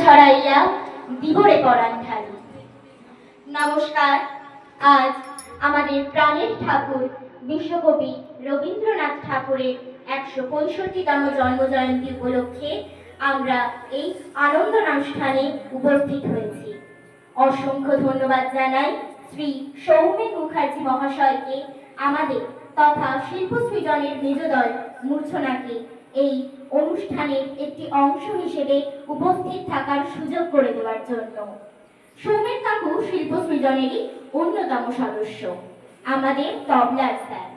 ছড়াইয়া দিবরে পরাণ ঢালি। নমস্কার। আজ আমাদের প্রাণের ঠাকুর বিশ্বকবি রবীন্দ্রনাথ ঠাকুরের ১৬৫তম জন্মজয়ন্তী উপলক্ষে আমরা এই আনন্দানুষ্ঠানে উপস্থিত হয়েছি। অসংখ্য ধন্যবাদ জানাই শ্রী সৌমেন মুখার্জি মহাশয়কে আমাদের তথা শিল্প সৃজনের মেজদল মূর্ছনাকে এই অনুষ্ঠানের একটি অংশ হিসেবে উপস্থিত থাকার সুযোগ করে দেওয়ার জন্য। সৌমেন কাকু শিল্প সৃজনেরই অন্যতম সদস্য, আমাদের তবলার স্যার।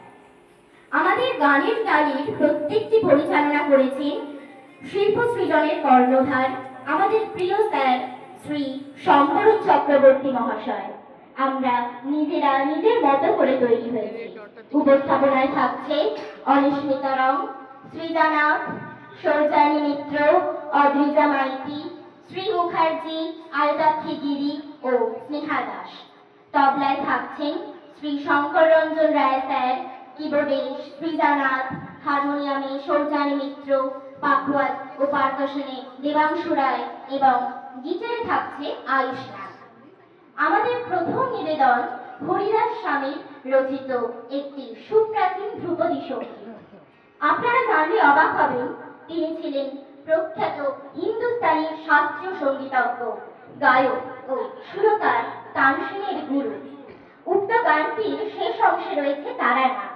আমাদের গানের ডালির প্রত্যেকটি পরিচালনা করেছেন শিল্প সৃজনের কর্ণধার আমাদের প্রিয় স্যার শ্রী শঙ্করণ চক্রবর্তী মহাশয়। আমরা নিজেরা নিজের মতো করে তৈরি হয়েছি। উপস্থাপনায় থাকছে অনিশ্মিতা রং, সৃজানাথ, সৌজানী মিত্র, অদ্রিজা মাইতি, শ্রী মুখার্জি, আলতাক্ষী গিরি ও স্নেহা দাস। তবলায় থাকছেন শ্রী শঙ্কর রঞ্জন রায় স্যার, কিবোর্ডে সৃজানাথ, হারমোনিয়ামে সৌজানী মিত্র, পাখোয়াজ ও পারকাশনে দেবাংশু রায় এবং গিটারে থাকছে আয়ুষ নাগ। আমাদের প্রথম নিবেদন হরিদাস স্বামীর রচিত একটি সুপ্রাচীন ধ্রুপদী সঙ্গীত। আপনারা জানলে অবাক হবেন, তিনি ছিলেন প্রখ্যাত হিন্দুস্তানি শাস্ত্রীয় সঙ্গীতজ্ঞ, গায়ক ও সুরকার তানসেনের গুরু। উক্ত গানটির শেষ অংশে রয়েছে তারা নাম,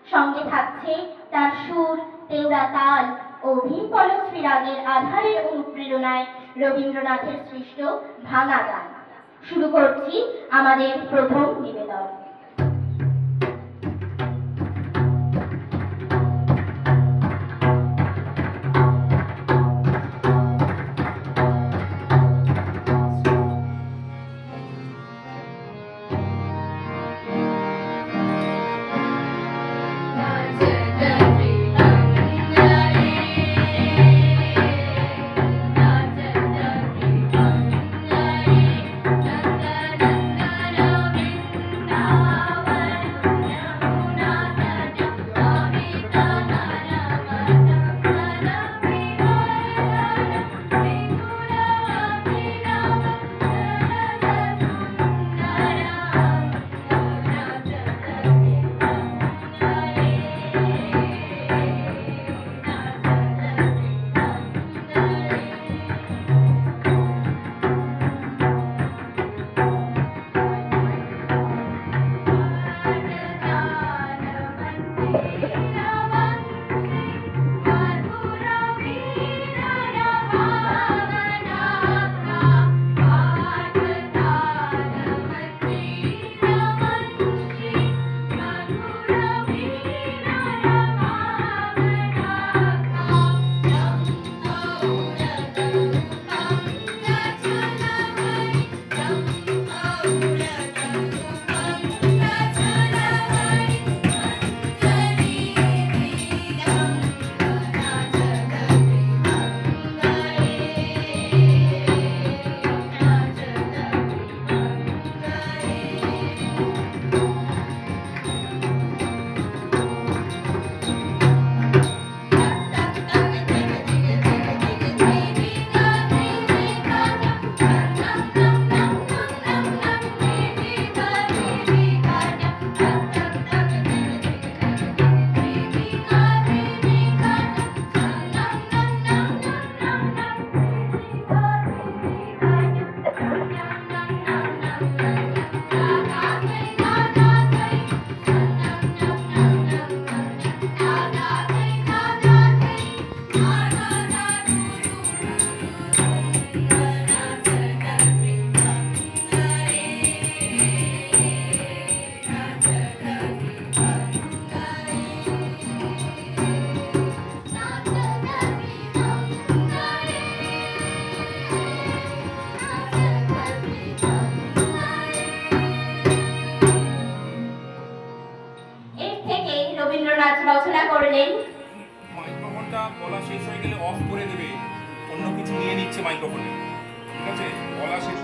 সঙ্গে থাকছে তার সুর, তেওড়া তাল ও ভীমপলশ্রী রাগের আধারের অনুপ্রেরণায় রবীন্দ্রনাথের সৃষ্ট ভাঙা গান। শুরু করছি আমাদের প্রথম নিবেদন। রচনা করলেন। মাইক্রোফোনটা বলা শেষ হয়ে গেলে অফ করে দেবে, অন্য কিছু নিয়ে নিচ্ছে মাইক্রোফোনে। ঠিক আছে, বলা শেষ